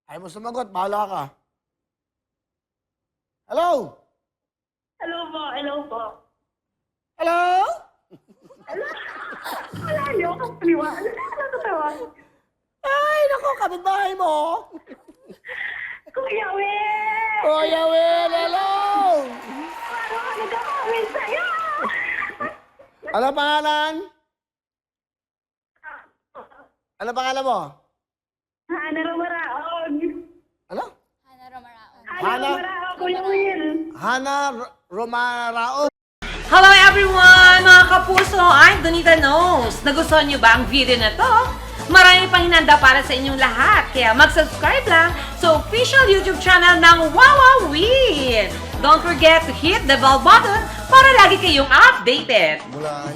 Ayaw mo sumagot, bahala ka. Hello? Hello po, hello po. Hello? Malayo kang paliwanag. Ano tatawa? Ay, naku, kapitbahay mo. Kuya Will! Kuya Will, hello! Ano ka nagkakawin sa'yo? Ano pangalan? Ano pangalan mo? Hana Romaraon. Ano? Hana Romaraon. Hana Hana? Romaraon, Kuya Will. Hana Romarao. Hello everyone! Mga kapuso, I'm Donita Knows. Nagustuhan niyo ba ang video na to? Marami pang hinanda para sa inyong lahat. Kaya mag-subscribe lang sa official YouTube channel ng Wowowin. Don't forget to hit the bell button para lagi kayong updated. Mula